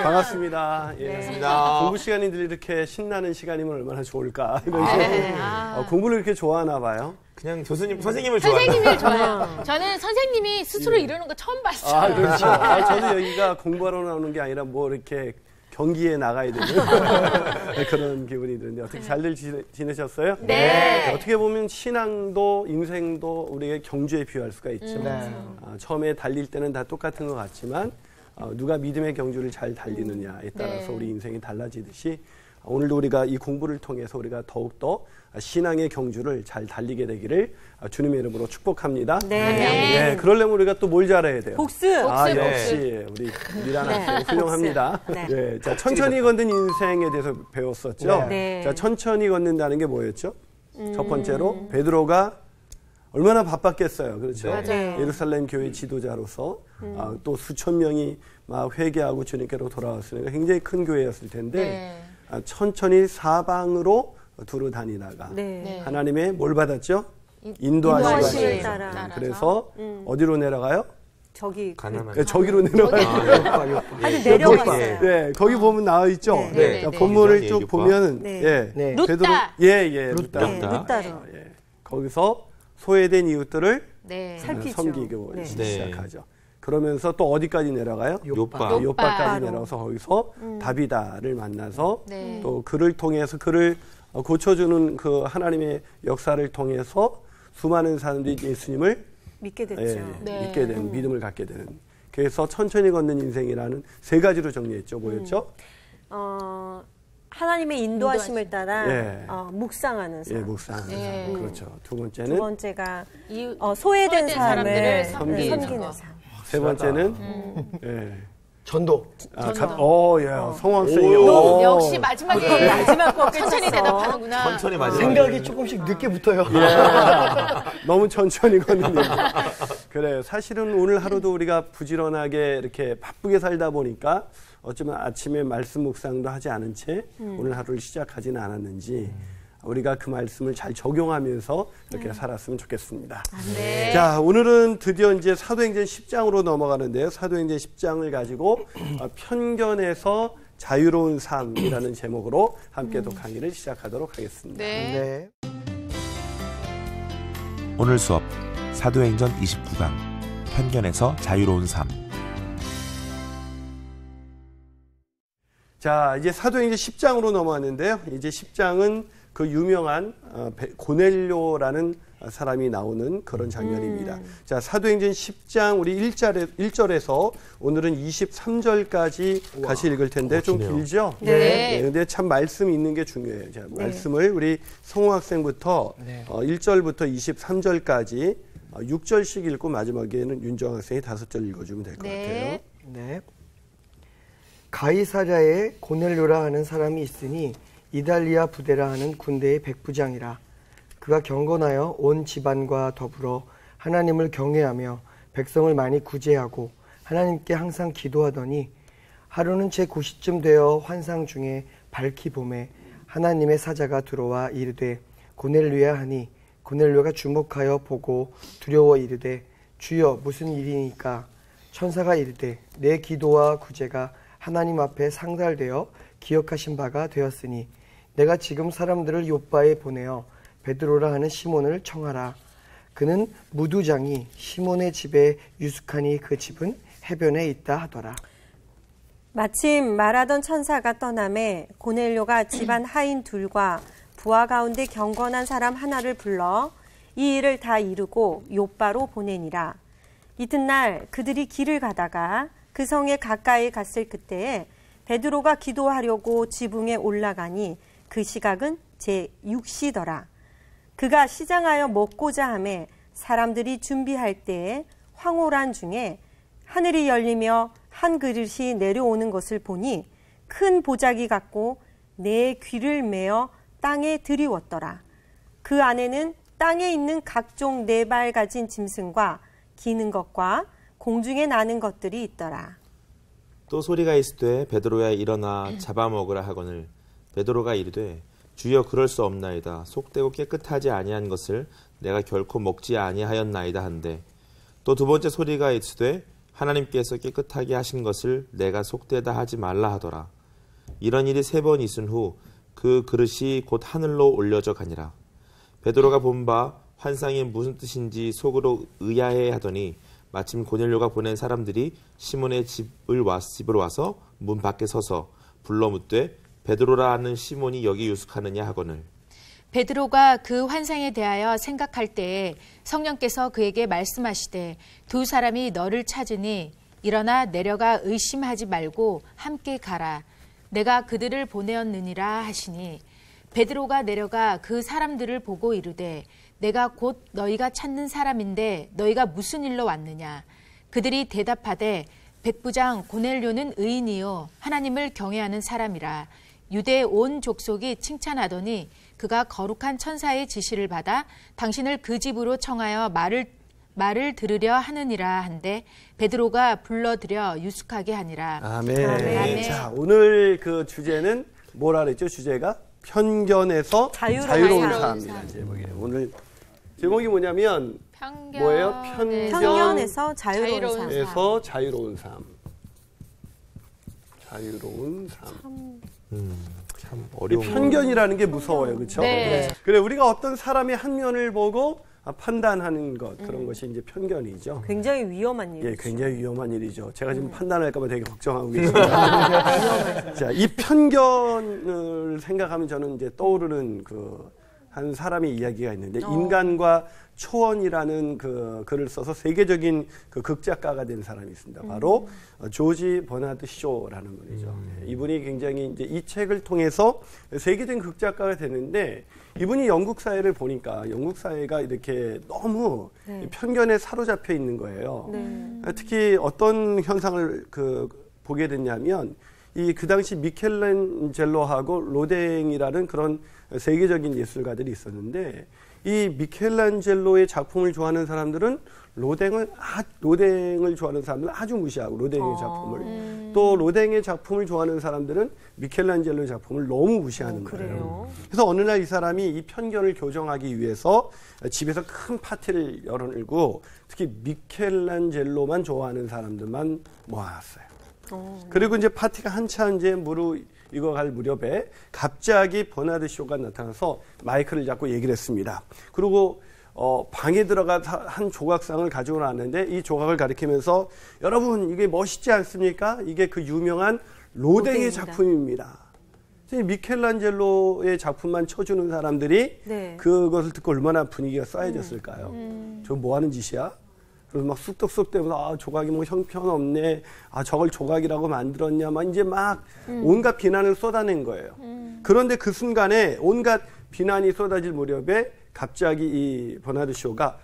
반갑습니다. 예. 반갑습니다. 공부 시간인들 이렇게 신나는 시간이면 얼마나 좋을까. 이런 생각이 공부를 이렇게 좋아하나 봐요. 그냥 교수님, 선생님을 좋아해요. 선생님을 좋아해요. 저는 선생님이 스스로 이러는 거 처음 봤어요. 아, 그렇죠. 저도 여기가 공부하러 나오는 게 아니라 뭐 이렇게 경기에 나가야 되는 그런 기분이 드는데 어떻게 잘들 지내셨어요? 네. 어떻게 보면 신앙도 인생도 우리의 경주에 비유할 수가 있죠. 처음에 달릴 때는 다 똑같은 것 같지만 누가 믿음의 경주를 잘 달리느냐에 따라서 우리 인생이 달라지듯이 오늘도 우리가 이 공부를 통해서 우리가 더욱더 신앙의 경주를 잘 달리게 되기를 주님의 이름으로 축복합니다. 네. 그러려면 우리가 또 뭘 잘해야 돼요? 복습. 역시 우리 미란 학생 훌륭합니다. 네. 자, 천천히 걷는 인생에 대해서 배웠었죠. 자, 천천히 걷는다는 게 뭐였죠? 첫 번째로 베드로가 얼마나 바빴겠어요. 그렇죠? 예루살렘 교회 지도자로서 또 수천 명이 막 회개하고 주님께로 돌아왔으니까 굉장히 큰 교회였을 텐데 천천히 사방으로 두루 다니다가 하나님의 뭘 받았죠? 인도하심을 따라. 그래서 어디로 내려가요? 저기로 내려가요. 아주 내려갔어요. 네, 거기 보면 나와 있죠. 자, 본문을 쭉 보면 룻다. 룻다로. 거기서 소외된 이웃들을 섬기고 시작하죠. 그러면서 또 어디까지 내려가요? 요빠까지 내려서 거기서 다비다를 만나서 또 그를 통해서 그를 고쳐주는 그 하나님의 역사를 통해서 수많은 사람들이 예수님을 믿게 됐죠. 믿게 되는 믿음을 갖게 되는. 그래서 천천히 걷는 인생이라는 세 가지로 정리했죠. 뭐였죠? 하나님의 인도하심을 따라 묵상하는 삶. 묵상하는 삶. 그렇죠. 두 번째가 소외된 사람을 섬기는 삶. 세 번째는 전도. 성황생이. 역시 마지막에 천천히 대답하는구나. 천천히 마지막에. 생각이 조금씩 늦게 붙어요. 너무 천천히 걷는데. 그래, 사실은 오늘 하루도 우리가 부지런하게 이렇게 바쁘게 살다 보니까 어쩌면 아침에 말씀 묵상도 하지 않은 채 오늘 하루를 시작하지는 않았는지 우리가 그 말씀을 잘 적용하면서 이렇게 살았으면 좋겠습니다. 자, 오늘은 드디어 이제 사도행전 10장으로 넘어가는데요. 사도행전 10장을 가지고 편견에서 자유로운 삶이라는 제목으로 함께 또 강의를 시작하도록 하겠습니다. 오늘 수업 사도행전 29강 편견에서 자유로운 삶. 자, 이제 사도행전 10장으로 넘어왔는데요. 이제 10장은 그 유명한 고넬료라는 사람이 나오는 그런 장면입니다. 자, 사도행전 10장 우리 1절에서 오늘은 23절까지 같이 읽을 텐데 좀 길죠? 근데 참 말씀이 있는 게 중요해요. 자, 말씀을 우리 성우 학생부터 1절부터 23절까지 6절씩 읽고 마지막에는 윤정 학생이 5절 읽어주면 될 것 같아요. 가이사랴에 고넬료라 하는 사람이 있으니 이달리아 부대라 하는 군대의 백부장이라. 그가 경건하여 온 집안과 더불어 하나님을 경외하며 백성을 많이 구제하고 하나님께 항상 기도하더니 하루는 제9시쯤 되어 환상 중에 밝히 봄에 하나님의 사자가 들어와 이르되 고넬료야 하니 고넬료가 주목하여 보고 두려워 이르되 주여 무슨 일이니까. 천사가 이르되 내 기도와 구제가 하나님 앞에 상달되어 기억하신 바가 되었으니 내가 지금 사람들을 요빠에 보내어 베드로라 하는 시몬을 청하라. 그는 무두장이 시몬의 집에 유숙하니 그 집은 해변에 있다 하더라. 마침 말하던 천사가 떠나매 고넬료가 집안 하인 둘과 부하 가운데 경건한 사람 하나를 불러 이 일을 다 이루고 요빠로 보내니라. 이튿날 그들이 길을 가다가 그 성에 가까이 갔을 그때에 베드로가 기도하려고 지붕에 올라가니 그 시각은 제6시더라. 그가 시장하여 먹고자 하매 사람들이 준비할 때에 황홀한 중에 하늘이 열리며 한 그릇이 내려오는 것을 보니 큰 보자기 같고 내 귀를 메어 땅에 들이웠더라. 그 안에는 땅에 있는 각종 4발 가진 짐승과 기는 것과 공중에 나는 것들이 있더라. 또 소리가 있으되 베드로야 일어나 잡아먹으라 하거늘 베드로가 이르되 주여 그럴 수 없나이다. 속되고 깨끗하지 아니한 것을 내가 결코 먹지 아니하였나이다 한데 또 두 번째 소리가 있으되 하나님께서 깨끗하게 하신 것을 내가 속되다 하지 말라 하더라. 이런 일이 3번 있은 후 그 그릇이 곧 하늘로 올려져 가니라. 베드로가 본 바 환상이 무슨 뜻인지 속으로 의아해 하더니 마침 고넬료가 보낸 사람들이 시몬의 집으로 와서 문 밖에 서서 불러 묻되 베드로라 하는 시몬이 여기 유숙하느냐 하거늘. 베드로가 그 환상에 대하여 생각할 때에 성령께서 그에게 말씀하시되 두 사람이 너를 찾으니 일어나 내려가 의심하지 말고 함께 가라. 내가 그들을 보내었느니라 하시니 베드로가 내려가 그 사람들을 보고 이르되 내가 곧 너희가 찾는 사람인데 너희가 무슨 일로 왔느냐. 그들이 대답하되 백부장 고넬료는 의인이요 하나님을 경외하는 사람이라. 유대 온 족속이 칭찬하더니 그가 거룩한 천사의 지시를 받아 당신을 그 집으로 청하여 말을 들으려 하느니라 한데 베드로가 불러들여 유숙하게 하니라. 아멘. 아멘. 자, 오늘 그 주제는 뭐라 그랬죠? 주제가 편견에서 자유로운 삶이라는 제목이에요. 오늘 제목이 뭐냐면 뭐예요? 편견에서 자유로운 삶. 에서 자유로운 삶. 자유로운 삶. 참 어려운 편견이라는 게 무서워요. 그렇죠? 네. 그래 우리가 어떤 사람의 한 면을 보고 판단하는 것 그런 것이 이제 편견이죠. 굉장히 위험한 일이죠. 예, 굉장히 위험한 일이죠. 제가 지금 판단할까 봐 되게 걱정하고 계십니다. 자, 이 편견을 생각하면 저는 이제 떠오르는 한 사람의 이야기가 있는데 인간과 초원이라는 그 글을 써서 세계적인 그 극작가가 된 사람이 있습니다. 바로 조지 버나드 쇼라는 분이죠. 이분이 굉장히 이제 이 책을 통해서 세계적인 극작가가 되는데 이분이 영국 사회를 보니까 영국 사회가 이렇게 너무 편견에 사로잡혀 있는 거예요. 특히 어떤 현상을 보게 됐냐면 그 당시 미켈란젤로하고 로댕이라는 그런 세계적인 예술가들이 있었는데 이 미켈란젤로의 작품을 좋아하는 사람들은 로댕을 좋아하는 사람들은 아주 무시하고 로댕의 작품을 또 로댕의 작품을 좋아하는 사람들은 미켈란젤로의 작품을 너무 무시하는 거예요. 그래서 어느 날 이 사람이 이 편견을 교정하기 위해서 집에서 큰 파티를 열어내고 특히 미켈란젤로만 좋아하는 사람들만 모아놨어요. 그리고 이제 파티가 한참 이제 익어갈 무렵에 갑자기 버나드 쇼가 나타나서 마이크를 잡고 얘기를 했습니다. 그리고 방에 들어가 한 조각상을 가지고 나왔는데 이 조각을 가리키면서 여러분 이게 멋있지 않습니까? 이게 그 유명한 로댕의 작품입니다. 미켈란젤로의 작품만 쳐주는 사람들이 그것을 듣고 얼마나 분위기가 싸해졌을까요? 저 뭐 하는 짓이야? 그래서 막 쑥덕쑥 대면서 조각이 뭐 형편없네. 저걸 조각이라고 만들었냐. 이제 온갖 비난을 쏟아낸 거예요. 그런데 그 순간에 온갖 비난이 쏟아질 무렵에 갑자기 이 버나드 쇼가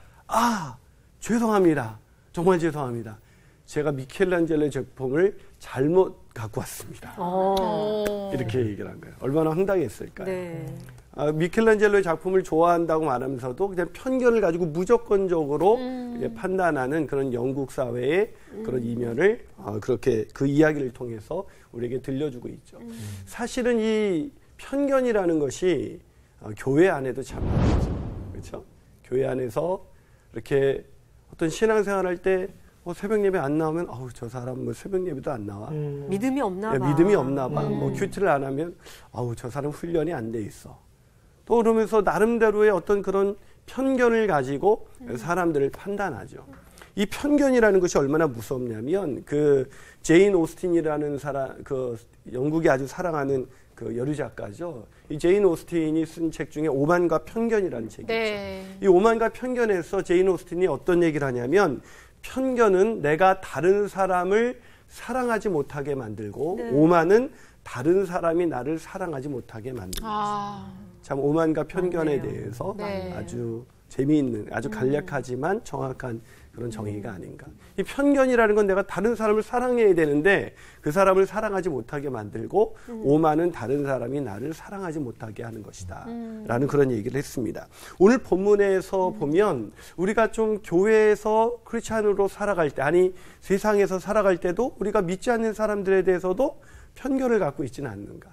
죄송합니다. 정말 죄송합니다. 제가 미켈란젤로의 작품을 잘못 갖고 왔습니다. 이렇게 얘기를 한 거예요. 얼마나 황당했을까요? 네. 미켈란젤로의 작품을 좋아한다고 말하면서도 그냥 편견을 가지고 무조건적으로 판단하는 그런 영국 사회의 그런 이면을 그렇게 그 이야기를 통해서 우리에게 들려주고 있죠. 사실은 이 편견이라는 것이 교회 안에도 참 많죠. 그렇죠? 교회 안에서 이렇게 어떤 신앙생활할 때 새벽 예배 안 나오면 저 사람 뭐 새벽 예배도 안 나와. 믿음이 없나 봐. 믿음이 없나 봐. 큐티를 안 하면 저 사람 훈련이 안 돼 있어. 또 그러면서 나름대로의 어떤 그런 편견을 가지고 사람들을 판단하죠. 이 편견이라는 것이 얼마나 무섭냐면 제인 오스틴이라는 영국이 아주 사랑하는 여류 작가죠. 이 제인 오스틴이 쓴 책 중에 오만과 편견이라는 책이 있죠. 이 오만과 편견에서 제인 오스틴이 어떤 얘기를 하냐면 편견은 내가 다른 사람을 사랑하지 못하게 만들고 오만은 다른 사람이 나를 사랑하지 못하게 만듭니다. 참 오만과 편견에 대해서 아주 재미있는, 아주 간략하지만 정확한 그런 정의가 아닌가. 이 편견이라는 건 내가 다른 사람을 사랑해야 되는데 그 사람을 사랑하지 못하게 만들고 오만은 다른 사람이 나를 사랑하지 못하게 하는 것이다. 라는 그런 얘기를 했습니다. 오늘 본문에서 보면 우리가 좀 교회에서 크리스찬으로 살아갈 때, 아니 세상에서 살아갈 때도 우리가 믿지 않는 사람들에 대해서도 편견을 갖고 있지는 않는가.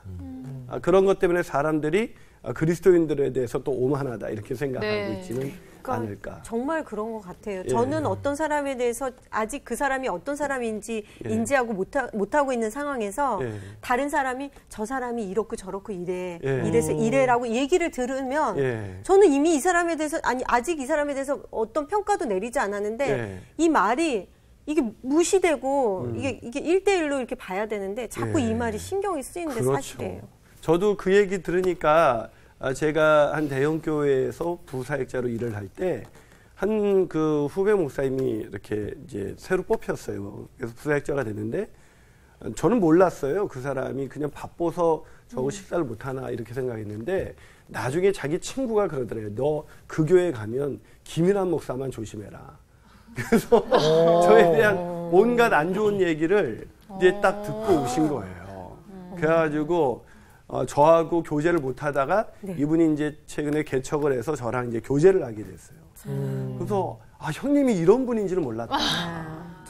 그런 것 때문에 사람들이 그리스도인들에 대해서 또 오만하다 이렇게 생각하고 있지는 않을까. 정말 그런 것 같아요. 저는 어떤 사람에 대해서 아직 그 사람이 어떤 사람인지 인지하고 못하고 있는 상황에서 다른 사람이 저 사람이 이렇고 저렇고 이래서 이래라고 얘기를 들으면 저는 이미 이 사람에 대해서 아직 이 사람에 대해서 어떤 평가도 내리지 않았는데 이 말이 이게 무시되고 이게 1대1로 이렇게 봐야 되는데 자꾸 이 말이 신경이 쓰이는 게 사실이에요. 저도 그 얘기 들으니까 제가 한 대형 교회에서 부사역자로 일을 할 때 한 그 후배 목사님이 이렇게 이제 새로 뽑혔어요. 그래서 부사역자가 됐는데 저는 몰랐어요. 그 사람이 그냥 바빠서 저거 식사를 못 하나 이렇게 생각했는데 나중에 자기 친구가 그러더래요. 너 그 교회 가면 김일환 목사만 조심해라. 그래서 저에 대한 온갖 안 좋은 얘기를 이제 딱 듣고 오신 거예요. 그래가지고 저하고 교제를 못 하다가 이분이 이제 최근에 개척을 해서 저랑 이제 교제를 하게 됐어요. 그래서 형님이 이런 분인지는 몰랐다.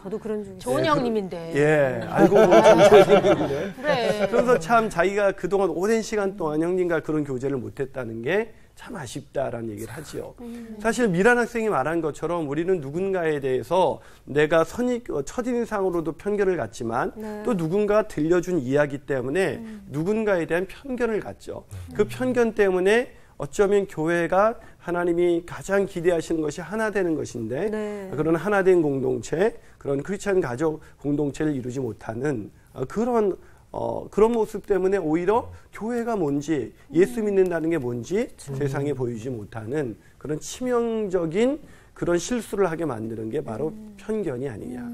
저도 그런 중 좋은 형님인데. 예, 알고 보면 참 잘생겼는데. 그래. 그래서 참 자기가 그동안 오랜 시간 동안 형님과 그런 교제를 못했다는 게 참 아쉽다라는 얘기를 하지요. 사실 미란 학생이 말한 것처럼 우리는 누군가에 대해서 내가 첫인상으로도 편견을 갖지만 또 누군가가 들려준 이야기 때문에 누군가에 대한 편견을 갖죠. 그 편견 때문에 어쩌면 교회가 하나님이 가장 기대하시는 것이 하나 되는 것인데 그런 하나 된 공동체, 그런 크리스찬 가족 공동체를 이루지 못하는 그런 모습 때문에 오히려 교회가 뭔지, 예수 믿는다는 게 뭔지 세상에 보이지 못하는 그런 치명적인 그런 실수를 하게 만드는 게 바로 편견이 아니냐.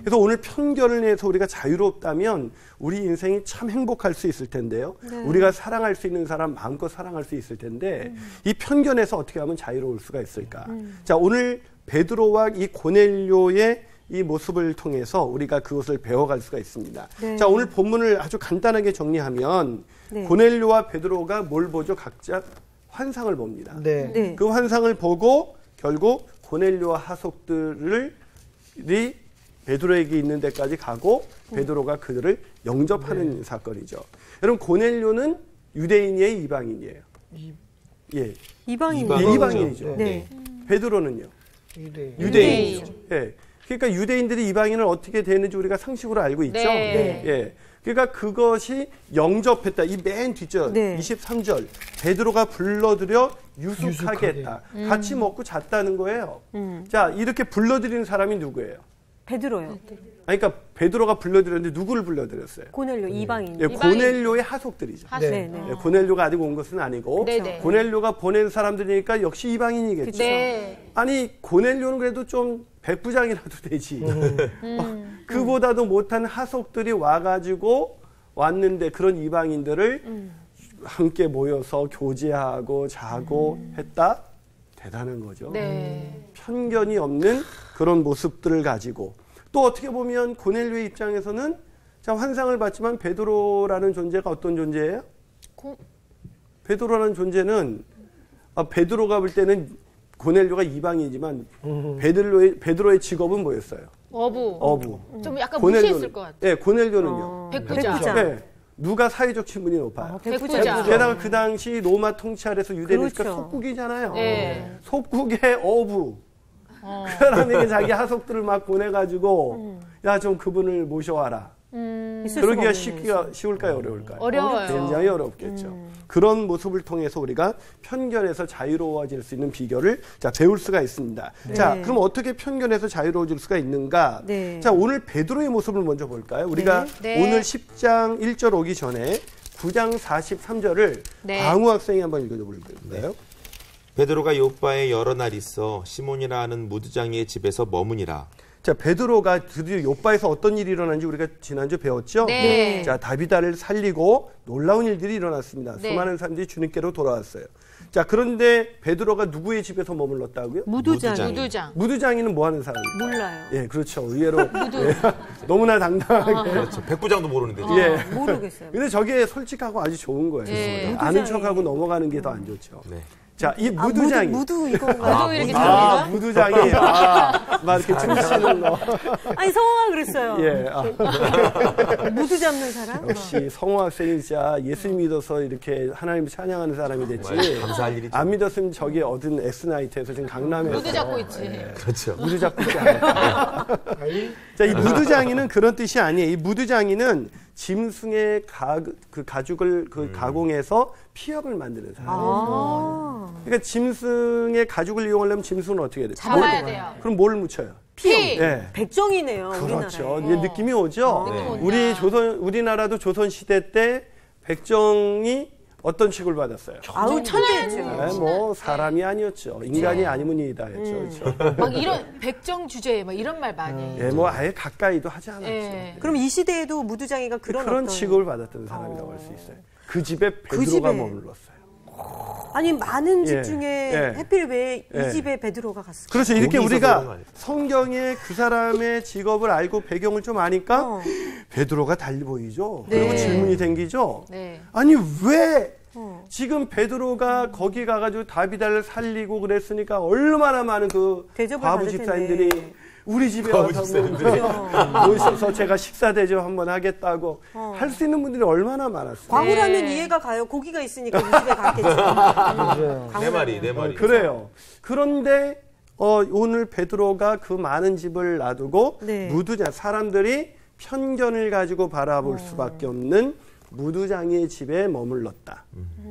그래서 오늘 편견을 내서 우리가 자유롭다면 우리 인생이 참 행복할 수 있을 텐데요. 우리가 사랑할 수 있는 사람 마음껏 사랑할 수 있을 텐데 이 편견에서 어떻게 하면 자유로울 수가 있을까. 자, 오늘 베드로와 이 고넬료의 이 모습을 통해서 우리가 그것을 배워갈 수가 있습니다. 자, 오늘 본문을 아주 간단하게 정리하면 고넬료와 베드로가 뭘 보죠? 각자 환상을 봅니다. 그 환상을 보고 결국 고넬료와 하속들이 베드로에게 있는 데까지 가고 베드로가 그들을 영접하는 사건이죠. 여러분, 고넬료는 유대인이에요, 이방인이에요? 이방인이죠. 베드로는요? 유대인이죠. 그러니까 유대인들이 이방인을 어떻게 대했는지 우리가 상식으로 알고 있죠. 그러니까 그것이 영접했다. 이 맨 뒤절 23절 베드로가 불러들여 유숙하게 했다. 같이 먹고 잤다는 거예요. 자, 이렇게 불러들이는 사람이 누구예요? 베드로요. 그러니까 베드로가 불러들였는데 누구를 불러들였어요? 고넬료, 이방인. 고넬료의 하속들이죠. 고넬료가 아직 온 것은 아니고 고넬료가 보낸 사람들이니까 역시 이방인이겠죠. 아니, 고넬료는 그래도 좀 백부장이라도 되지. 그보다도 못한 하속들이 와가지고 왔는데 그런 이방인들을 함께 모여서 교제하고 자고 했다? 대단한 거죠. 편견이 없는 그런 모습들을 가지고 또 어떻게 보면 고넬료의 입장에서는 자, 환상을 봤지만 베드로라는 존재가 어떤 존재예요? 베드로라는 존재는 베드로가 볼 때는 고넬료가 이방이지만 베드로의 직업은 뭐였어요? 어부. 좀 약간 무시했을 것 같아요. 고넬료는요. 백부장. 누가 사회적 신분이 높아요? 백부장. 게다가 그 당시 로마 통치 아래서 유대니까 속국이잖아요. 속국의 어부. 그 사람에게 자기 하속들을 막 보내가지고 야, 좀 그분을 모셔와라. 그러기가 쉬울까요? 어려울까요? 어려워요. 굉장히 어렵겠죠. 그런 모습을 통해서 우리가 편견에서 자유로워질 수 있는 비결을 배울 수가 있습니다. 자, 그럼 어떻게 편견에서 자유로워질 수가 있는가? 자, 오늘 베드로의 모습을 먼저 볼까요? 우리가 오늘 10장 1절 오기 전에 9장 43절을 광우 학생이 한번 읽어볼까요? 베드로가 요빠에 여러 날 있어 시몬이라 하는 무드장이의 집에서 머무니라. 자, 베드로가 드디어 요빠에서 어떤 일이 일어난지 우리가 지난주 배웠죠? 자, 다비다를 살리고 놀라운 일들이 일어났습니다. 수많은 사람들이 주님께로 돌아왔어요. 자, 그런데 베드로가 누구의 집에서 머물렀다고요? 무두장이는 뭐 하는 사람이에요? 몰라요. 예, 그렇죠. 의외로 너무나 당당하게. 그렇죠. 백부장도 모르는데. 모르겠어요. 근데 저게 솔직하고 아주 좋은 거예요. 아는 척하고 넘어가는 게 더 안 좋죠. 자, 이 무두장이. 무두 이건가요? 무두 이렇게 들어가요? 무두장이. 막 이렇게 춤추는 거. 아니, 성화가 그랬어요. 예. 무두 잡는 사람? 역시 성호 학생이 진짜 예수 믿어서 이렇게 하나님을 찬양하는 사람이 됐지. 감사할 일이죠. 안 믿었으면 저기 어딘 엑스나이트에서 지금 강남에서. 무드 잡고 있지. 그렇죠. 무드 잡고 있지 않을까. 자, 이 무두장이는 그런 뜻이 아니에요. 이 무두장이는 짐승의 가죽을 가공해서 피혁을 만드는 사람이에요. 그러니까 짐승의 가죽을 이용하려면 짐승은 어떻게 해야 돼요? 잡아야 돼요. 그럼 뭘 묻혀요? 피. 네. 백정이네요. 그렇죠. 우리나라에. 이제 느낌이 오죠. 네. 우리나라도 조선 시대 때 백정이 어떤 취급을 받았어요? 아우, 천재죠. 네, 뭐 사람이 아니었죠. 인간이 아니면 이다였죠. 그렇죠. 막 이런 백정 주제 막 이런 말 많이 해요. 예, 뭐 아예 가까이도 하지 않았죠. 예. 그럼 이 시대에도 무두장이가 그런 어떤 취급을 받았던 사람이라고 할 수 있어요. 그 집에 베드로가 머물렀어요. 아니, 많은 집 예. 중에 예. 해필 왜 이 예. 집에 베드로가 갔을까? 그렇죠. 이렇게 거기서 그런 거 우리가 아니에요? 성경에 그 사람의 직업을 알고 배경을 좀 아니까 베드로가 달리 보이죠. 네. 그리고 질문이 생기죠. 네. 아니 왜 지금 베드로가 거기 가가지고 다비다를 살리고 그랬으니까 얼마나 많은 그 대접을 과부 받을 집사님들이 텐데. 우리 집에 와서 모셔서 제가 식사 대접 한번 하겠다고 할 수 있는 분들이 얼마나 많았어요. 과부라면 네. 이해가 가요. 고기가 있으니까 이 집에 갔겠죠. 내 말이. 그래요. 그런데 오늘 베드로가 그 많은 집을 놔두고 네. 무두장 사람들이 편견을 가지고 바라볼 수밖에 없는 무두장의 집에 머물렀다.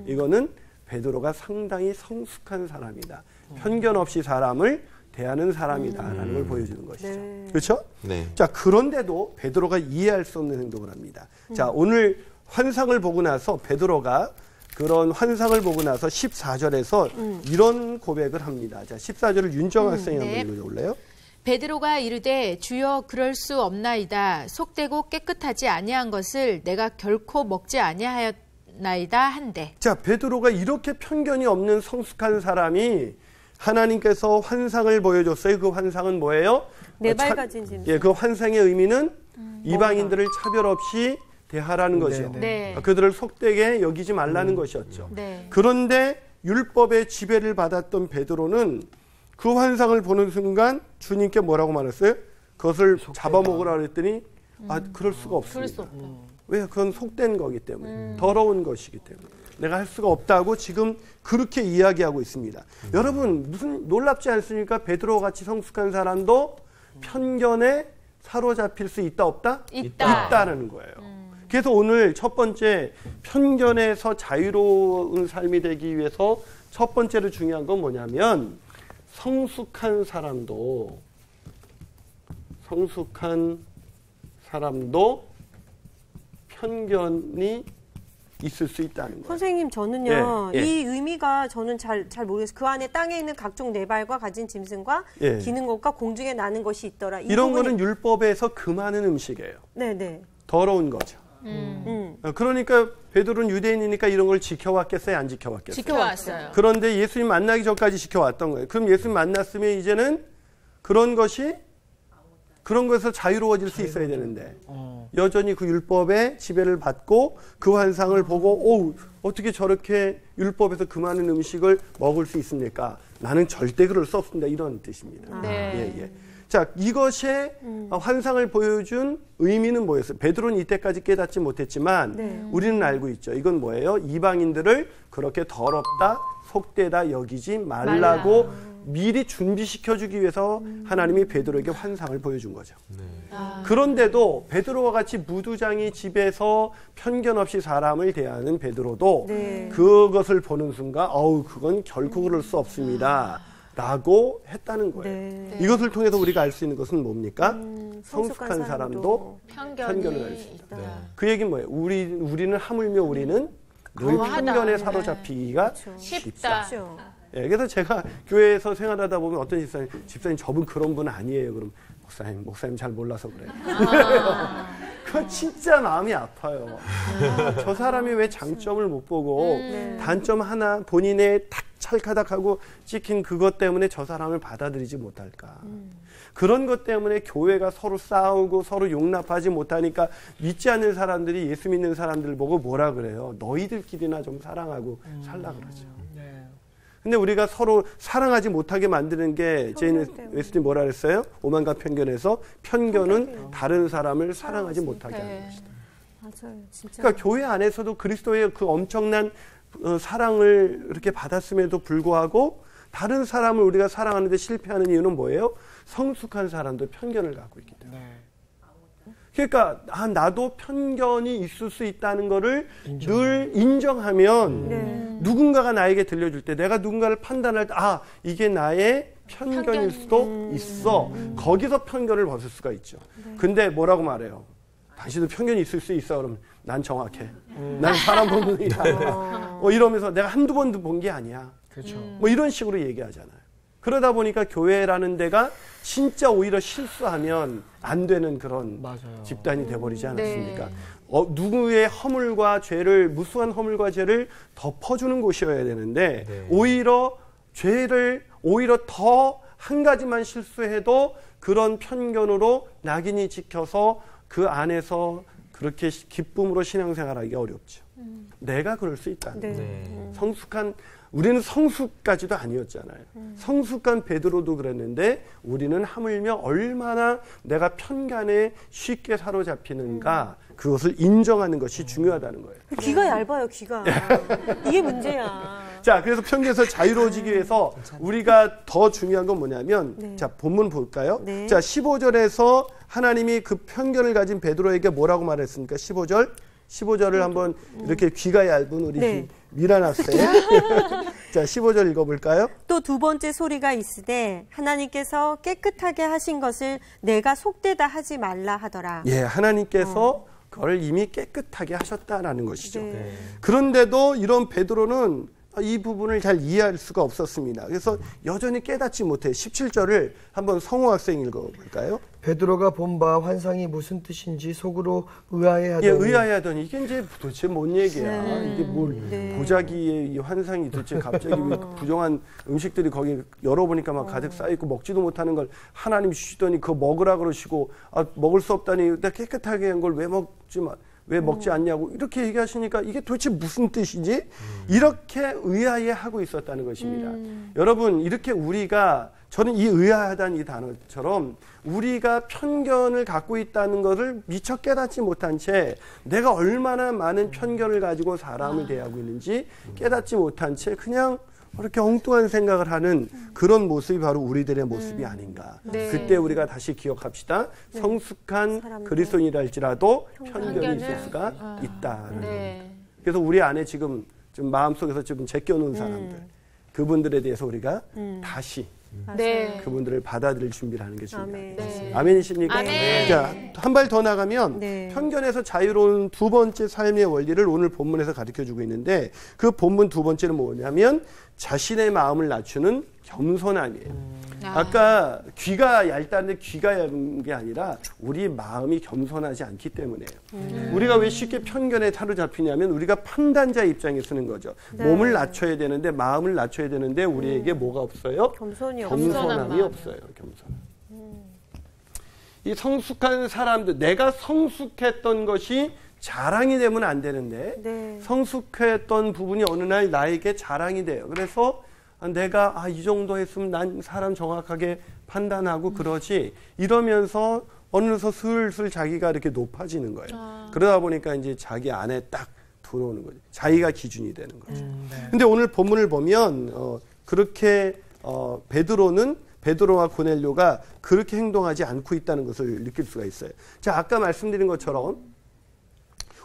이거는 베드로가 상당히 성숙한 사람이다. 편견 없이 사람을 대하는 사람이다라는 걸 보여주는 것이죠. 네. 그렇죠? 네. 자, 그런데도 베드로가 이해할 수 없는 행동을 합니다. 자, 오늘 환상을 보고 나서 베드로가 그런 환상을 보고 나서 14절에서 이런 고백을 합니다. 자, 14절을 윤정 학생이 네. 한번 읽어볼래요? 베드로가 이르되 주여 그럴 수 없나이다. 속되고 깨끗하지 아니한 것을 내가 결코 먹지 아니하였나이다 한대. 자, 베드로가 이렇게 편견이 없는 성숙한 사람이 하나님께서 환상을 보여줬어요. 그 환상은 뭐예요? 네 발 가진 짐승. 예, 그 환상의 의미는 이방인들을 차별 없이 대하라는 거죠. 네. 그들을 속되게 여기지 말라는 것이었죠. 네. 그런데 율법의 지배를 받았던 베드로는 그 환상을 보는 순간 주님께 뭐라고 말했어요? 그것을 잡아먹으라 그랬더니 그럴 수가 없습니다. 그럴 수 없다. 왜? 그건 속된 거기 때문에 더러운 것이기 때문에 내가 할 수가 없다고 지금 그렇게 이야기하고 있습니다. 여러분 무슨 놀랍지 않습니까? 베드로 같이 성숙한 사람도 편견에 사로잡힐 수 있다 없다? 있다는 거예요. 그래서 오늘 첫 번째 편견에서 자유로운 삶이 되기 위해서 첫 번째로 중요한 건 뭐냐면 성숙한 사람도 편견이 있을 수 있다는 거예요. 선생님, 저는요, 예, 예. 이 의미가 저는 잘 모르겠어요. 그 안에 땅에 있는 각종 네 발과 가진 짐승과 예. 기는 것과 공중에 나는 것이 있더라. 이런 거는 율법에서 금하는 음식이에요. 네네. 더러운 거죠. 그러니까 베드로는 유대인이니까 이런 걸 지켜왔겠어요? 안 지켜왔겠어요? 지켜왔어요. 그런데 예수님 만나기 전까지 지켜왔던 거예요. 그럼 예수님 만났으면 이제는 그런 것에서 자유로워질 수 있어야 되는데 여전히 그 율법의 지배를 받고 그 환상을 보고 어떻게 저렇게 율법에서 금하는 음식을 먹을 수 있습니까? 나는 절대 그럴 수 없습니다. 이런 뜻입니다. 네. 예. 자, 이것의 환상을 보여준 의미는 뭐였어요? 베드로는 이때까지 깨닫지 못했지만 우리는 알고 있죠. 이건 뭐예요? 이방인들을 그렇게 더럽다, 속되다 여기지 말라고 미리 준비시켜주기 위해서 하나님이 베드로에게 환상을 보여준 거죠. 그런데도 베드로와 같이 무두장이 집에서 편견 없이 사람을 대하는 베드로도 그것을 보는 순간 그건 결코 그럴 수 없습니다. 라고 했다는 거예요. 이것을 통해서 우리가 알 수 있는 것은 뭡니까? 성숙한 사람도 편견을 알 수 있다. 그 얘기는 뭐예요? 우리는 하물며 우리는 늘 편견에 사로잡히기가 쉽다. 예, 그래서 제가 교회에서 생활하다 보면 어떤 집사님 저분 그런 분 아니에요. 그럼 목사님 잘 몰라서 그래요. 그건 진짜 마음이 아파요. 저 사람이 왜 장점을 못 보고 단점 하나 본인의 탁 찰카닥하고 찍힌 그것 때문에 저 사람을 받아들이지 못할까. 그런 것 때문에 교회가 서로 싸우고 서로 용납하지 못하니까 믿지 않는 사람들이 예수 믿는 사람들 보고 뭐라 그래요? 너희들끼리나 좀 사랑하고 살라 그러죠. 근데 우리가 서로 사랑하지 못하게 만드는 게 제인 웨스리 뭐라 그랬어요? 오만과 편견에서 편견은 다른 사람을 사랑하지 못하게 하는 것이다. 맞아요, 진짜. 그러니까 교회 안에서도 그리스도의 그 엄청난 사랑을 이렇게 받았음에도 불구하고 다른 사람을 우리가 사랑하는데 실패하는 이유는 뭐예요? 성숙한 사람도 편견을 갖고 있기 때문에. 그러니까 나도 편견이 있을 수 있다는 거를 늘 인정하면 누군가가 나에게 들려줄 때 내가 누군가를 판단할 때 이게 나의 편견일 수도 있어. 거기서 편견을 벗을 수가 있죠. 근데 뭐라고 말해요? 당신도 편견이 있을 수 있어. 그러면 난 정확해. 난 사람 보는 눈이 달라. 이러면서 내가 한두 번도 본 게 아니야. 그렇죠. 뭐 이런 식으로 얘기하잖아요. 그러다 보니까 교회라는 데가 진짜 오히려 실수하면 안 되는 그런 맞아요. 집단이 돼버리지 않았습니까? 누구의 허물과 죄를, 무수한 허물과 죄를 덮어주는 곳이어야 되는데 오히려 죄를 더 한 가지만 실수해도 그런 편견으로 낙인이 찍혀서 그 안에서 그렇게 기쁨으로 신앙생활하기가 어렵죠. 내가 그럴 수 있다는 성숙한 우리는 성숙까지도 아니었잖아요. 성숙한 베드로도 그랬는데 우리는 하물며 얼마나 내가 편견에 쉽게 사로잡히는가 그것을 인정하는 것이 중요하다는 거예요. 귀가 얇아요, 귀가. 이게 문제야. 자, 그래서 편견에서 자유로워지기 위해서 우리가 더 중요한 건 뭐냐면 자, 본문 볼까요? 자, 15절에서 하나님이 그 편견을 가진 베드로에게 뭐라고 말했습니까? 15절을 한번 이렇게 귀가 얇은 우리 미라나쌤. 자, 15절 읽어볼까요? 또 두 번째 소리가 있으되 하나님께서 깨끗하게 하신 것을 내가 속되다 하지 말라 하더라. 예, 하나님께서 그걸 이미 깨끗하게 하셨다라는 것이죠. 그런데도 이런 베드로는 이 부분을 잘 이해할 수가 없었습니다. 그래서 여전히 깨닫지 못해 17절을 한번 성호 학생 읽어볼까요? 베드로가 본 바 환상이 무슨 뜻인지 속으로 의아해하더니 의아해하더니 이게 이제 도대체 뭔 얘기야. 이게 뭘 보자기의 이 환상이 도대체 갑자기 부정한 음식들이 거기 열어보니까 막 가득 쌓여있고 먹지도 못하는 걸 하나님 주시더니 그거 먹으라 그러시고 먹을 수 없다니 내가 깨끗하게 한 걸 왜 먹지 않냐고 이렇게 얘기하시니까 이게 도대체 무슨 뜻이지? 이렇게 의아해하고 있었다는 것입니다. 여러분 이렇게 저는 이 의아하다는 이 단어처럼 우리가 편견을 갖고 있다는 것을 미처 깨닫지 못한 채 내가 얼마나 많은 편견을 가지고 사람을 대하고 있는지 깨닫지 못한 채 그냥 이렇게 엉뚱한 생각을 하는 그런 모습이 바로 우리들의 모습이 아닌가. 그때 우리가 다시 기억합시다. 성숙한 그리스도인이라 할지라도 편견이 있을 수가 있다는 겁니다. 그래서 우리 안에 지금 좀 마음속에서 좀 제껴놓은 사람들 그분들에 대해서 우리가 다시 그분들을 받아들일 준비를 하는 게 중요합니다. 아멘이십니까? 아멘. 자, 한 발 더 나가면 편견에서 자유로운 두 번째 삶의 원리를 오늘 본문에서 가르쳐주고 있는데 그 본문 두 번째는 뭐냐면 자신의 마음을 낮추는 겸손함이에요. 아까 귀가 얇다는데 귀가 얇은 게 아니라 우리 마음이 겸손하지 않기 때문에요. 우리가 왜 쉽게 편견에 사로잡히냐면 우리가 판단자 입장에 서는 거죠. 몸을 낮춰야 되는데 마음을 낮춰야 되는데 우리에게 뭐가 없어요? 겸손함이 없어요. 겸손함. 이 성숙한 사람들, 내가 성숙했던 것이 자랑이 되면 안 되는데 성숙했던 부분이 어느 날 나에게 자랑이 돼요. 그래서 내가 이 정도 했으면 난 사람 정확하게 판단하고 그러지 이러면서 어느덧 슬슬 자기가 이렇게 높아지는 거예요. 그러다 보니까 이제 자기 안에 딱 들어오는 거죠. 자기가 기준이 되는 거죠. 근데 오늘 본문을 보면 그렇게 베드로와 고넬료가 그렇게 행동하지 않고 있다는 것을 느낄 수가 있어요. 자, 아까 말씀드린 것처럼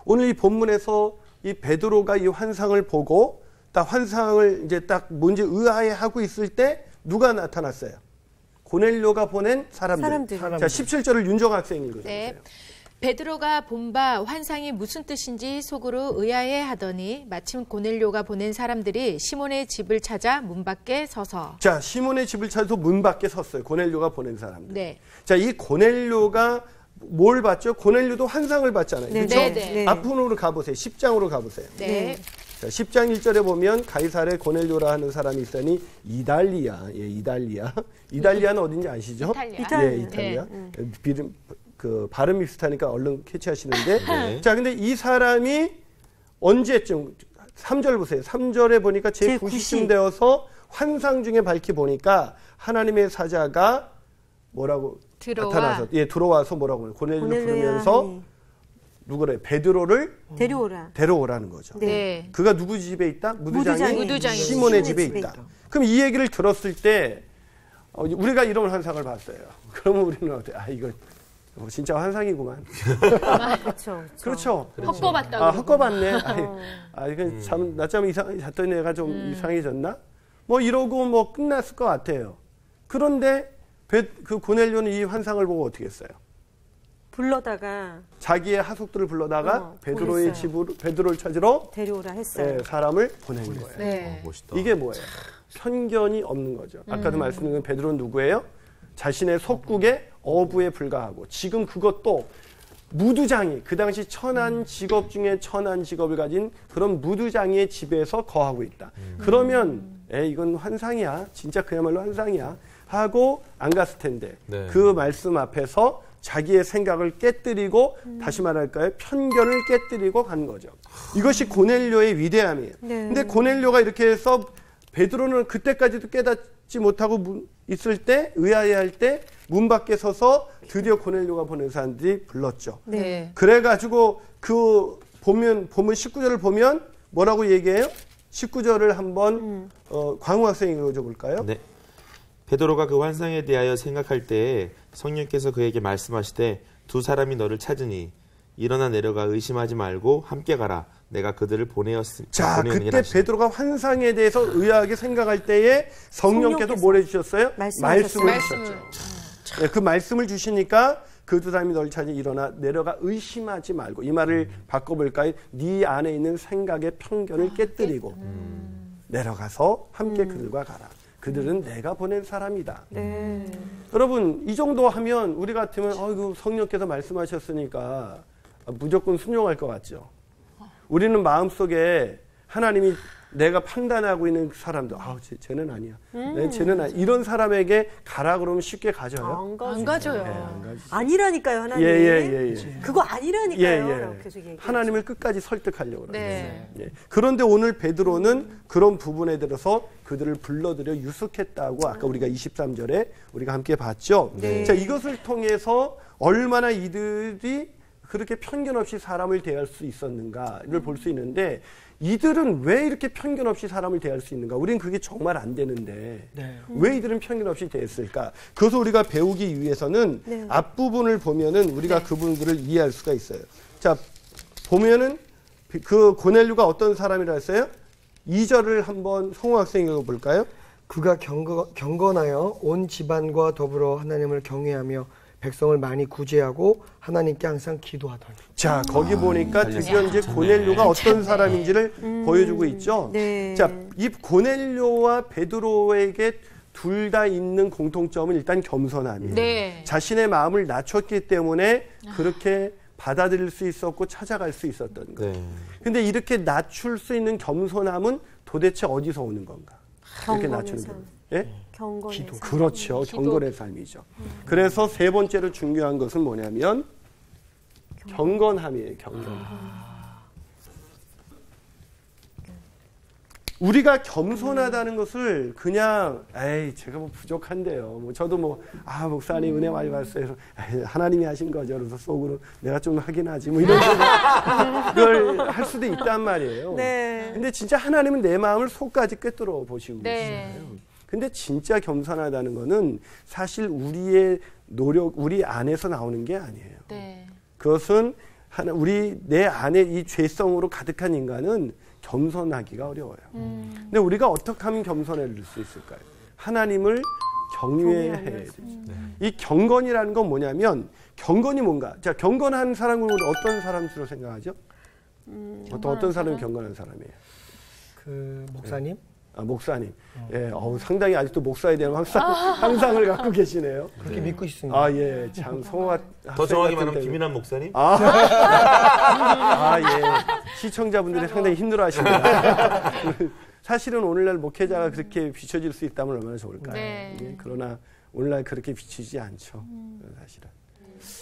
오늘 이 본문에서 이 베드로가 이 환상을 보고 딱 환상을 이제 딱 뭔지 의아해하고 있을 때 누가 나타났어요? 고넬료가 보낸 사람들. 자, 17절을 윤정 학생이 읽어주세요. 베드로가 본 바 환상이 무슨 뜻인지 속으로 의아해하더니 마침 고넬료가 보낸 사람들이 시몬의 집을 찾아 문 밖에 서서. 자, 시몬의 집을 찾아서 문 밖에 섰어요. 고넬료가 보낸 사람들. 자, 이 고넬료가 뭘 봤죠? 고넬료도 환상을 봤잖아요. 그렇죠? 앞으로 가보세요. 10장으로 가보세요. 자, 10장 1절에 보면 가이사랴 고넬료라 하는 사람이 있으니 이달리아. 이달리아는 어딘지 아시죠? 이탈리아. 그 발음이 비슷하니까 얼른 캐치하시는데 자, 근데 이 사람이 언제쯤 3절 보세요. 3절에 보니까 제9시쯤 되어서 환상 중에 밝히 보니까 하나님의 사자가 뭐라고 나타나서 들어와서 뭐라고 해요? 고넬료를 부르면서 누구래? 베드로를 데려오라는 거죠. 네. 그가 누구 집에 있다? 무두장이 시몬의 집에 있다. 그럼 이 얘기를 들었을 때 우리가 이런 환상을 봤어요. 그러면 우리는 어때? 이거 진짜 환상이구만. 그렇죠. 헛거봤다. 헛거봤네. 이건 참 낮잠 이상하게 잤더니 내가 좀 이상해졌나? 뭐 이러고 뭐 끝났을 것 같아요. 그런데 그 고넬료는 이 환상을 보고 어떻게 했어요? 불러다가 자기의 하숙들을 불러다가 베드로의 집으로 베드로를 찾으러 데려오라 했어요. 사람을 보낸 거예요. 네. 멋있다. 이게 뭐예요? 편견이 없는 거죠. 아까도 말씀드린 베드로는 누구예요? 자신의 속국의 어부에 불과하고 지금 그것도 무두장이 그 당시 천한 직업 중에 천한 직업을 가진 그런 무두장이의 집에서 거하고 있다. 그러면 이건 환상이야. 진짜 그야말로 환상이야. 하고 안 갔을 텐데 그 말씀 앞에서 자기의 생각을 깨뜨리고 다시 말할까요? 편견을 깨뜨리고 간 거죠. 이것이 고넬료의 위대함이에요. 근데 고넬료가 이렇게 해서 베드로는 그때까지도 깨닫지 못하고 있을 때 의아해할 때 문 밖에 서서 드디어 고넬료가 보낸 사람들이 불렀죠. 네. 그래가지고 그 보면 19절을 보면 뭐라고 얘기해요? 19절을 한번 광우 학생이 읽어줘 볼까요? 네. 베드로가 그 환상에 대하여 생각할 때에 성령께서 그에게 말씀하시되 두 사람이 너를 찾으니 일어나 내려가 의심하지 말고 함께 가라. 내가 그들을 자, 그때 베드로가 환상에 대해서 의아하게 생각할 때에 성령께서 뭘 해주셨어요? 말씀을 주셨죠. 네, 그 말씀을 주시니까 그 두 사람이 너를 찾으니 일어나 내려가 의심하지 말고 이 말을 바꿔볼까요? 네 안에 있는 생각의 편견을 깨뜨리고 내려가서 함께 그들과 가라. 그들은 내가 보낸 사람이다. 여러분 이 정도 하면 우리 같으면 성령께서 말씀하셨으니까 무조건 순종할 것 같죠. 우리는 마음속에 하나님이 내가 판단하고 있는 사람도 쟤는 아니야. 쟤는 아니야. 이런 사람에게 가라 그러면 쉽게 가져요? 안 가져요. 안 가지죠. 아니라니까요, 하나님. 예. 그거 아니라니까요. 계속 하나님을 끝까지 설득하려고 그래요. 네. 그런데 오늘 베드로는 그런 부분에 들어서 그들을 불러들여 유숙했다고 아까 우리가 23절에 우리가 함께 봤죠. 자, 이것을 통해서 얼마나 이들이 그렇게 편견 없이 사람을 대할 수 있었는가를 볼 수 있는데 이들은 왜 이렇게 편견 없이 사람을 대할 수 있는가? 우리는 그게 정말 안 되는데 왜 이들은 편견 없이 대했을까? 그것을 우리가 배우기 위해서는 앞부분을 보면은 우리가 그분들을 이해할 수가 있어요. 자, 보면은 그 고넬료가 어떤 사람이라 했어요? 2절을 한번 성우 학생이 읽어볼까요? 그가 경건하여 온 집안과 더불어 하나님을 경외하며 백성을 많이 구제하고 하나님께 항상 기도하더니. 자, 거기 보니까 드디어 이제 고넬료가 어떤 사람인지를 보여주고 있죠. 자, 이 고넬료와 베드로에게 둘 다 있는 공통점은 일단 겸손함이에요. 자신의 마음을 낮췄기 때문에 그렇게 받아들일 수 있었고 찾아갈 수 있었던 거예요. 근데 이렇게 낮출 수 있는 겸손함은 도대체 어디서 오는 건가? 이렇게 낮추는 거. 예? 경건의 삶. 그렇죠. 경건의 삶이죠. 그래서 세 번째로 중요한 것은 뭐냐면 경건함이에요. 경건함. 우리가 겸손하다는 것을 그냥 제가 뭐 부족한데요. 뭐 저도 목사님 은혜 많이 받았어요. 하나님이 하신 거죠. 그래서 속으로 내가 좀 하긴 하지. 뭐 이런 걸 할 수도 있단 말이에요. 근데 진짜 하나님은 내 마음을 속까지 꿰뚫어 보시고 계시잖아요. 근데 진짜 겸손하다는 거는 사실 우리의 노력, 우리 안에서 나오는 게 아니에요. 그것은 내 안에 이 죄성으로 가득한 인간은 겸손하기가 어려워요. 근데 우리가 어떻게 하면 겸손해질 수 있을까요? 하나님을 경외해야 되죠. 이 경건이라는 건 뭐냐면 경건이 뭔가? 자, 경건한 사람은 우리 어떤 사람으로 생각하죠? 어떤 사람이 경건한 사람이에요? 그 목사님? 목사님. 상당히 아직도 목사에 대한 항상을 갖고 계시네요. 그렇게 믿고 있습니다. 예. 참 성화. 더 정확히 말하면 김인환 목사님? 시청자분들이 상당히 힘들어하십니다. 사실은 오늘날 목회자가 그렇게 비춰질 수 있다면 얼마나 좋을까요? 그러나 오늘날 그렇게 비치지 않죠. 사실은.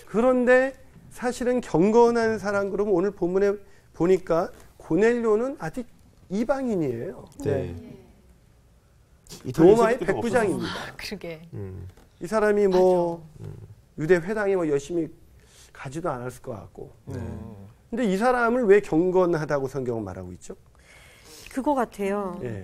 그런데 사실은 경건한 사람 그러면 오늘 본문에 보니까 고넬료는 아직 이방인이에요. 네. 로마의 백부장입니다. 그러게. 이 사람이 뭐 유대 회당에 뭐 열심히 가지도 않았을 것 같고. 근데 이 사람을 왜 경건하다고 성경은 말하고 있죠? 그거 같아요. 예.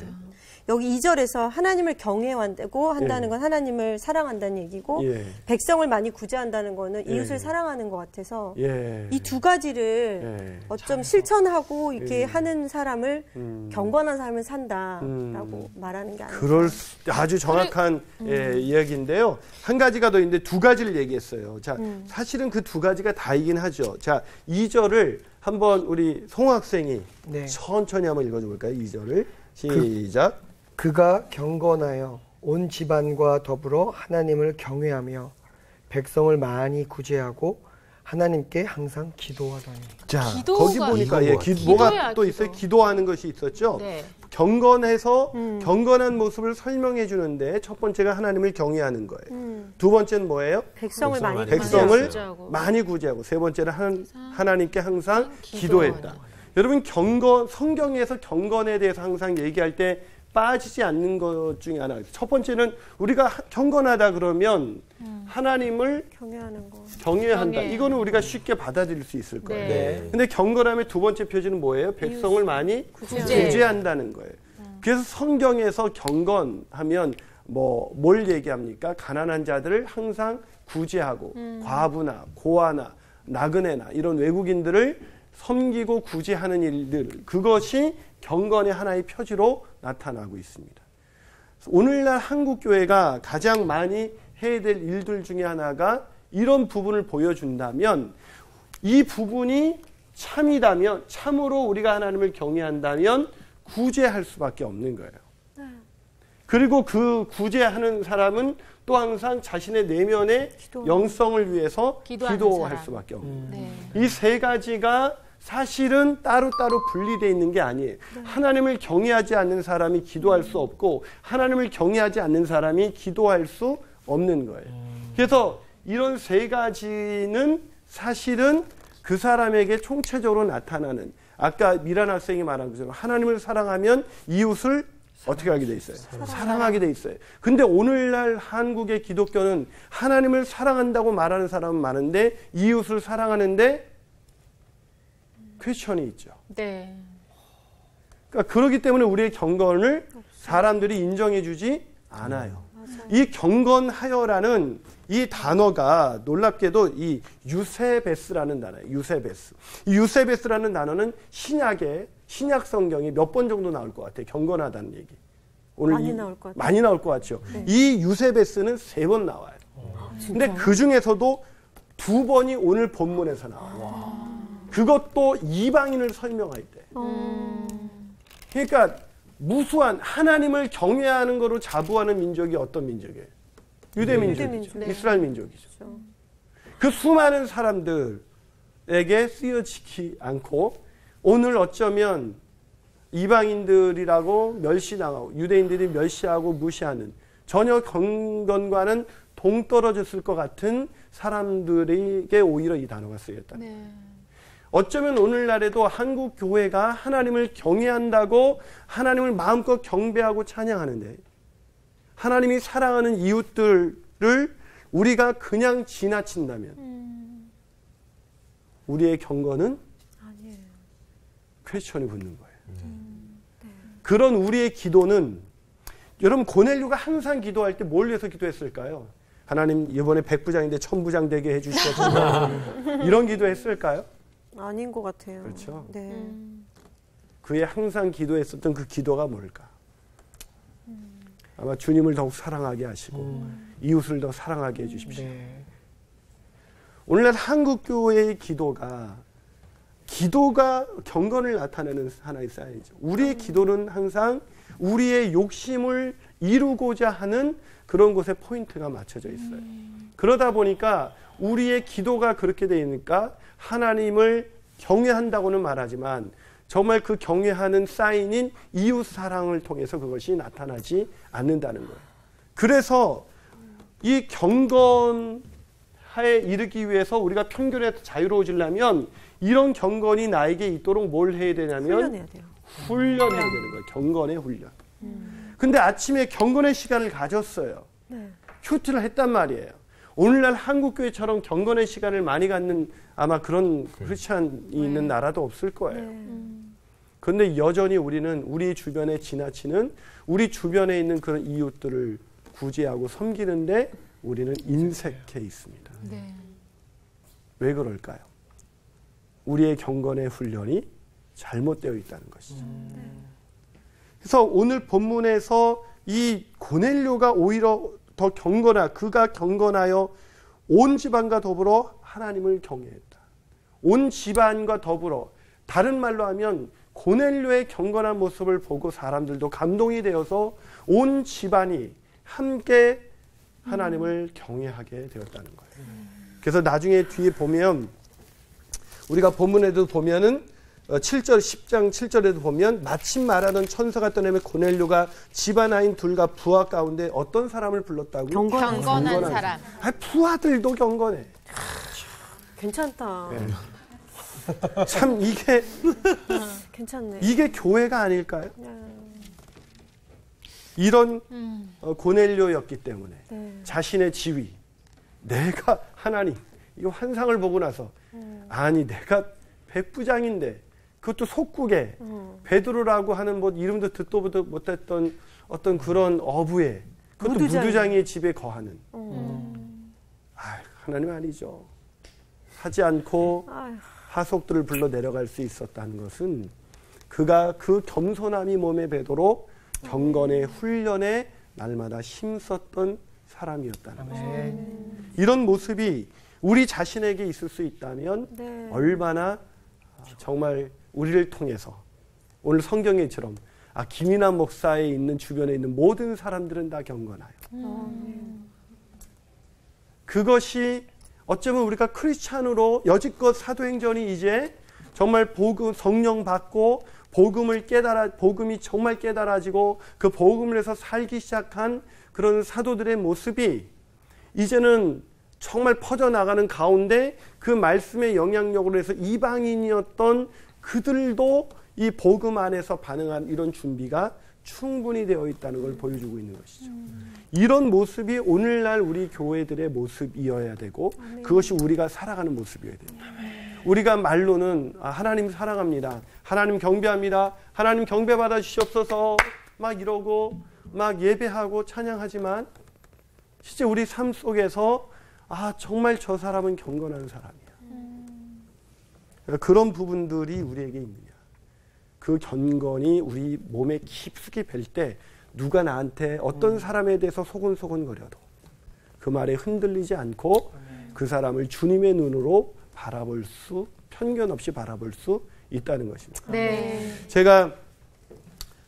여기 2절에서 하나님을 경외한다고 한다는 건 하나님을 사랑한다는 얘기고 백성을 많이 구제한다는 거는 이웃을 사랑하는 것 같아서 이 두 가지를 어쩜 실천하고 이렇게 하는 사람을 경건한 삶을 산다라고 말하는 게 아니에요. 그럴 아주 정확한 이야기인데요. 한 가지가 더 있는데 두 가지를 얘기했어요. 자, 사실은 그 두 가지가 다이긴 하죠. 자, 2절을 한번 우리 송 학생이 천천히 한번 읽어줘 볼까요? 2절을 시작. 그가 경건하여 온 집안과 더불어 하나님을 경외하며 백성을 많이 구제하고 하나님께 항상 기도하더니. 자, 거기 보니까 뭐가 또 있어요? 기도하는 것이 있었죠. 네. 경건해서 경건한 모습을 설명해 주는데 첫 번째가 하나님을 경외하는 거예요. 두 번째는 뭐예요? 백성을 많이 구제하고 세 번째는 하나님께 항상 기도했다. 여러분 성경에서 경건에 대해서 항상 얘기할 때 빠지지 않는 것 중에 하나. 첫 번째는 우리가 경건하다 그러면 하나님을 경외한다. 이거는 우리가 쉽게 받아들일 수 있을 거예요. 네. 근데 경건함의 두 번째 표지는 뭐예요? 백성을 많이 구제한다는 거예요. 그래서 성경에서 경건하면 뭘 얘기합니까? 가난한 자들을 항상 구제하고 과부나 고아나 나그네나 이런 외국인들을 섬기고 구제하는 일들, 그것이 경건의 하나의 표지로 나타나고 있습니다. 오늘날 한국교회가 가장 많이 해야 될 일들 중에 하나가 이런 부분을 보여준다면, 이 부분이 참이다면, 참으로 우리가 하나님을 경외한다면 구제할 수밖에 없는 거예요. 그리고 그 구제하는 사람은 또 항상 자신의 내면의 영성을 위해서 기도할 수밖에 없는 이 세 가지가 사실은 따로따로 분리되어 있는 게 아니에요. 하나님을 경외하지 않는 사람이 기도할 수 없고 하나님을 경외하지 않는 사람이 기도할 수 없는 거예요. 그래서 이런 세 가지는 사실은 그 사람에게 총체적으로 나타나는, 아까 미란 학생이 말한 것처럼 하나님을 사랑하면 이웃을 어떻게 하게 돼 있어요? 사랑하게 돼 있어요. 근데 오늘날 한국의 기독교는 하나님을 사랑한다고 말하는 사람은 많은데 이웃을 사랑하는데 퀘스천이 있죠. 네. 그러니까 그렇기 때문에 우리의 경건을 사람들이 인정해 주지 않아요. 이 경건하여라는 이 단어가 놀랍게도 이 유세베스라는 단어예요. 유세베스. 이 유세베스라는 단어는 신약 성경이 몇 번 정도 나올 것 같아요. 경건하다는 얘기. 오늘 많이 나올 것 같죠. 네. 이 유세베스는 3번 나와요. 근데 그 중에서도 2번이 오늘 본문에서 나와요. 그것도 이방인을 설명할 때. 그러니까 무수한 하나님을 경외하는 거로 자부하는 민족이 어떤 민족이에요? 유대 민족이죠. 이스라엘 민족이죠. 그렇죠. 그 수많은 사람들에게 쓰여지지 않고 오늘 어쩌면 이방인들이라고 멸시당하고 유대인들이 멸시하고 무시하는, 전혀 경건과는 동떨어졌을 것 같은 사람들에게 오히려 이 단어가 쓰였다. 네. 어쩌면 오늘날에도 한국 교회가 하나님을 경외한다고 하나님을 마음껏 경배하고 찬양하는데 하나님이 사랑하는 이웃들을 우리가 그냥 지나친다면 우리의 경건은 퀘스천이 붙는 거예요. 그런 우리의 기도는, 여러분 고넬료가 항상 기도할 때 뭘 위해서 기도했을까요? 하나님 이번에 100부장인데 1000부장 되게 해주셔서 이런 기도했을까요? 아닌 것 같아요. 그렇죠. 네. 그의 항상 기도했었던 그 기도가 뭘까? 아마 주님을 더욱 사랑하게 하시고 이웃을 더 사랑하게 해주십시오. 네. 오늘날 한국교회의 기도가 경건을 나타내는 하나의 사인이죠. 우리의 기도는 항상 우리의 욕심을 이루고자 하는 그런 곳에 포인트가 맞춰져 있어요. 그러다 보니까 우리의 기도가 그렇게 되니까 하나님을 경외한다고는 말하지만 정말 그 경외하는 사인인 이웃 사랑을 통해서 그것이 나타나지 않는다는 거예요. 그래서 이 경건에 이르기 위해서 우리가 편견에서 자유로워지려면 이런 경건이 나에게 있도록 뭘 해야 되냐면 훈련해야 되는 거예요. 경건의 훈련. 근데 아침에 경건의 시간을 가졌어요. 큐티를 했단 말이에요. 오늘날 한국교회처럼 경건의 시간을 많이 갖는 아마 그런 크리스찬이 있는 나라도 없을 거예요. 그런데 여전히 우리는 우리 주변에 지나치는 우리 주변에 있는 그런 이웃들을 구제하고 섬기는데 우리는 인색해 있습니다. 왜 그럴까요? 우리의 경건의 훈련이 잘못되어 있다는 것이죠. 그래서 오늘 본문에서 이 고넬료가 오히려 더 그가 경건하여 온 집안과 더불어 하나님을 경외했다. 온 집안과 더불어, 다른 말로 하면 고넬료의 경건한 모습을 보고 사람들도 감동이 되어서 온 집안이 함께 하나님을 경외하게 되었다는 거예요. 그래서 나중에 뒤에 보면 우리가 본문에도 보면은 7절 10장 7절에도 보면 마침 말하던 천사가 떠나며 고넬료가 집안 아인 둘과 부하 가운데 어떤 사람을 불렀다고요? 경건한 사람. 부하들도 경건해. 괜찮다. 네. 참 이게 괜찮네. 이게 교회가 아닐까요? 이런 고넬료였기 때문에 자신의 지위, 내가 하나님, 이 환상을 보고 나서 아니 내가 백부장인데 그것도 속국에 베드로라고 하는 뭐 이름도 듣도 못했던 어떤 그런 어부의 그것도 무두장의 집에 거하는 하나님 아니죠. 하지 않고 하속들을 불러 내려갈 수 있었다는 것은 그가 그 겸손함이 몸에 배도록 경건의 훈련에 날마다 힘썼던 사람이었다는 거죠. 이런 모습이 우리 자신에게 있을 수 있다면 얼마나 정말 우리를 통해서 오늘 성경에처럼 김인환 목사에 있는 주변에 있는 모든 사람들은 다 경건하여. 그것이 어쩌면 우리가 크리스찬으로 여지껏 사도행전이 이제 정말 복음 성령 받고 복음이 정말 깨달아지고 그 복음을 해서 살기 시작한 그런 사도들의 모습이 이제는 정말 퍼져나가는 가운데 그 말씀의 영향력으로 해서 이방인이었던 그들도 이 복음 안에서 반응한 이런 준비가 충분히 되어 있다는 걸 보여주고 있는 것이죠. 이런 모습이 오늘날 우리 교회들의 모습이어야 되고 그것이 우리가 살아가는 모습이어야 됩니다. 우리가 말로는 하나님 사랑합니다. 하나님 경배합니다. 하나님 경배받아 주시옵소서 막 이러고 막 예배하고 찬양하지만 실제 우리 삶 속에서 정말 저 사람은 경건한 사람이야. 그런 부분들이 우리에게 있느냐. 그 경건이 우리 몸에 깊숙이 뵐 때 누가 나한테 어떤 사람에 대해서 소곤소곤거려도 그 말에 흔들리지 않고 그 사람을 주님의 눈으로 편견 없이 바라볼 수 있다는 것입니다. 네. 제가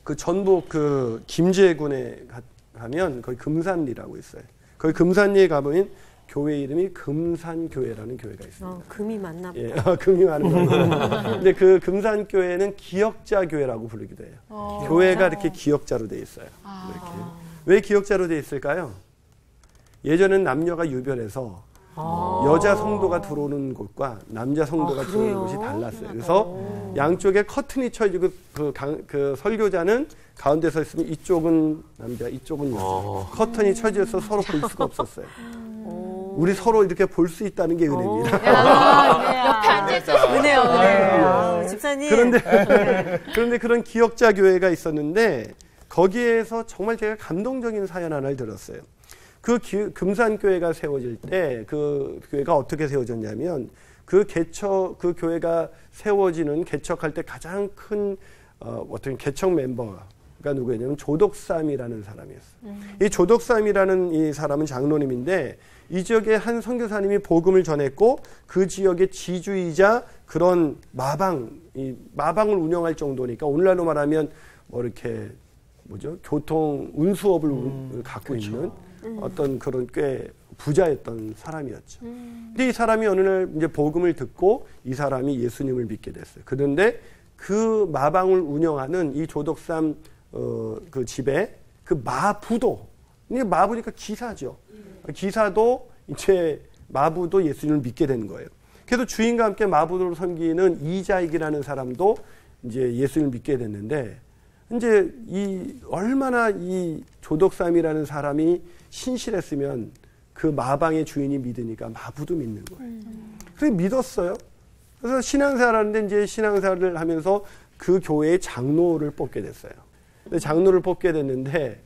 그 전북 그 김제군에 가면 거기 금산리라고 있어요. 거기 금산리에 가보면 교회 이름이 금산교회라는 교회가 있습니다. 금이 많나 보다. 예, 금이 많은 거예요. 근데 그 금산교회는 기역자교회라고 부르기도 해요. 교회가 이렇게 기역자로 돼 있어요. 이렇게. 왜 기역자로 돼 있을까요? 예전엔 남녀가 유별해서 여자 성도가 들어오는 곳과 남자 성도가 들어오는 곳이 달랐어요. 그래서 양쪽에 커튼이 쳐지고 그 설교자는 가운데 서 있으면 이쪽은 남자, 이쪽은 여자. 커튼이 쳐져서 서로 볼 수가 없었어요. 우리 서로 이렇게 볼 수 있다는 게 은혜입니다. 옆에 앉아있어서 은혜요. 집사님. 그런데 그런 기역자 교회가 있었는데 거기에서 정말 제가 감동적인 사연 하나를 들었어요. 그 금산교회가 세워질 때 그 교회가 어떻게 세워졌냐면 그 교회가 세워지는 개척할 때 가장 큰 어떤 개척 멤버가 누구였냐면 조덕삼이라는 사람이었어요. 이 조덕삼이라는 이 사람은 장로님인데 이 지역에 한 선교사님이 복음을 전했고 그 지역의 지주이자 그런 마방을 운영할 정도니까 오늘날로 말하면 이렇게 교통 운수업을 갖고 있는 어떤 그런 꽤 부자였던 사람이었죠. 근데 이 사람이 어느 날 이제 복음을 듣고 이 사람이 예수님을 믿게 됐어요. 그런데 그 마방을 운영하는 이 조덕삼 그 집에 그 마부도, 마부니까 기사죠. 기사도 이제 마부도 예수님을 믿게 된 거예요. 그래서 주인과 함께 마부를 섬기는 이자익이라는 사람도 이제 예수를 믿게 됐는데 이제 얼마나 이 조덕삼이라는 사람이 신실했으면 그 마방의 주인이 믿으니까 마부도 믿는 거예요. 그래서 믿었어요. 그래서 신앙생활 하는데 이제 신앙생활을 하면서 그 교회의 장로를 뽑게 됐어요. 근데 장로를 뽑게 됐는데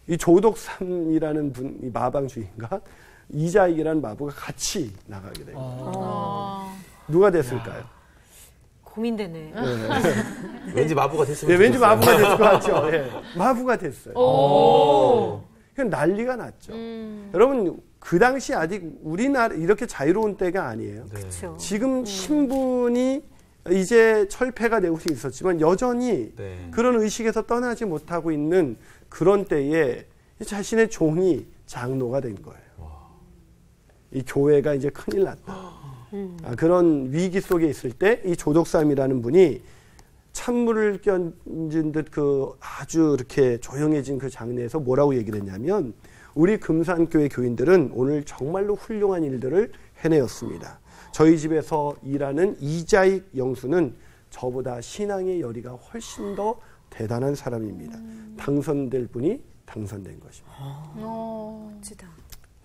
이 조덕삼이라는 분, 이 마방 주인과 이자익이라는 마부가 같이 나가게 된 거예요. 누가 됐을까요? 고민되네. 네. 왠지 마부가 됐으면 네, 왠지 마부가 됐을 것 같죠. 네. 마부가 됐어요. 그냥 난리가 났죠. 여러분 그 당시 아직 우리나라 이렇게 자유로운 때가 아니에요. 네. 지금 신분이 이제 철폐가 되고 있었지만 여전히 네. 그런 의식에서 떠나지 못하고 있는 그런 때에 자신의 종이 장로가 된 거예요. 이 교회가 이제 큰일 났다. 그런 위기 속에 있을 때 이 조덕삼이라는 분이 찬물을 끼얹은 듯 그 아주 이렇게 조용해진 그 장내에서 뭐라고 얘기를 했냐면 우리 금산교회 교인들은 오늘 정말로 훌륭한 일들을 해내었습니다. 저희 집에서 일하는 이자익 영수는 저보다 신앙의 열의가 훨씬 더 대단한 사람입니다. 당선될 분이 당선된 것입니다. 멋지다.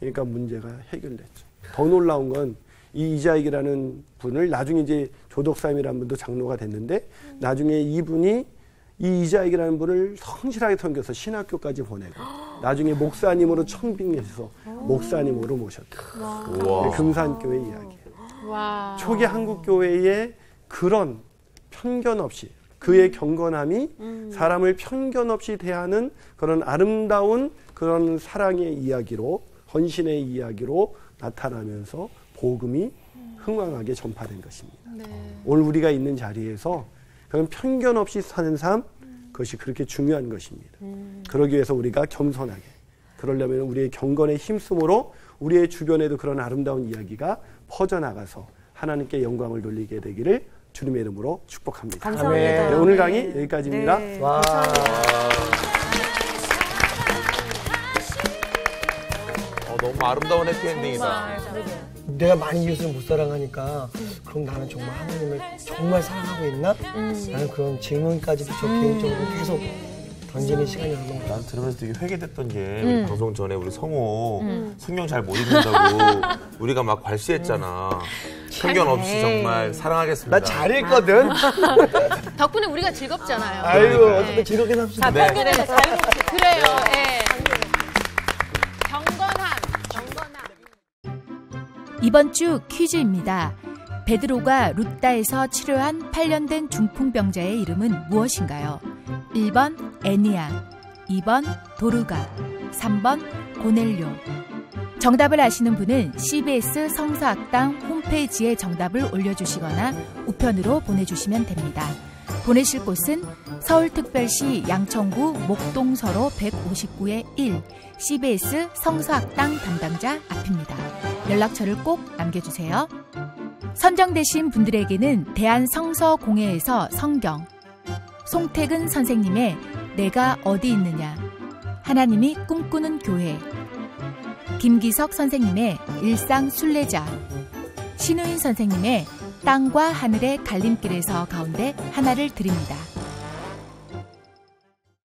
그러니까 문제가 해결됐죠. 더 놀라운 건 이 이자익이라는 분을 나중에 이제 조덕삼이라는 분도 장로가 됐는데 나중에 이분이 이 이자익이라는 분을 성실하게 섬겨서 신학교까지 보내고 나중에 목사님으로 청빙해서 목사님으로 모셨다. 금산교회 이야기예요. 초기 한국교회의 그런 편견 없이 그의 경건함이 사람을 편견 없이 대하는 그런 아름다운 그런 사랑의 이야기로 헌신의 이야기로 나타나면서 복음이 흥왕하게 전파된 것입니다. 네. 오늘 우리가 있는 자리에서 그런 편견 없이 사는 삶 그것이 그렇게 중요한 것입니다. 그러기 위해서 우리가 겸손하게 그러려면 우리의 경건의 힘쓰므로 우리의 주변에도 그런 아름다운 이야기가 퍼져나가서 하나님께 영광을 돌리게 되기를 주님의 이름으로 축복합니다. 감사합니다. 네, 오늘 강의 여기까지입니다. 네. 와. 너무 아름다운 해피엔딩이다. 내가 많이 이웃을 못 사랑하니까 그럼 나는 정말 하나님을 정말 사랑하고 있나? 라는 그런 질문까지도 저 개인적으로 계속 던지는 시간이었던 것 같아요. 난 들으면서 되게 회개됐던 게 우리 방송 전에 우리 성호 성경 잘 못 읽는다고 우리가 막 괄시했잖아. 편견 없이 정말 사랑하겠습니다. 나 잘 읽거든. 덕분에 우리가 즐겁잖아요. 아이고 어쨌든 즐겁게 삽시다. 자, 편견에서 자유롭게. 그래요. 예. 경건함. 이번 주 퀴즈입니다. 베드로가 룻다에서 치료한 8년 된 중풍병자의 이름은 무엇인가요? 1번 애니야, 2번 도르가, 3번 고넬료. 정답을 아시는 분은 CBS 성서학당 홈페이지에 정답을 올려주시거나 우편으로 보내주시면 됩니다. 보내실 곳은 서울특별시 양천구 목동서로 159-1 CBS 성서학당 담당자 앞입니다. 연락처를 꼭 남겨주세요. 선정되신 분들에게는 대한성서공회에서 성경, 송태근 선생님의 내가 어디 있느냐, 하나님이 꿈꾸는 교회, 김기석 선생님의 일상 순례자, 신우인 선생님의 땅과 하늘의 갈림길에서 가운데 하나를 드립니다.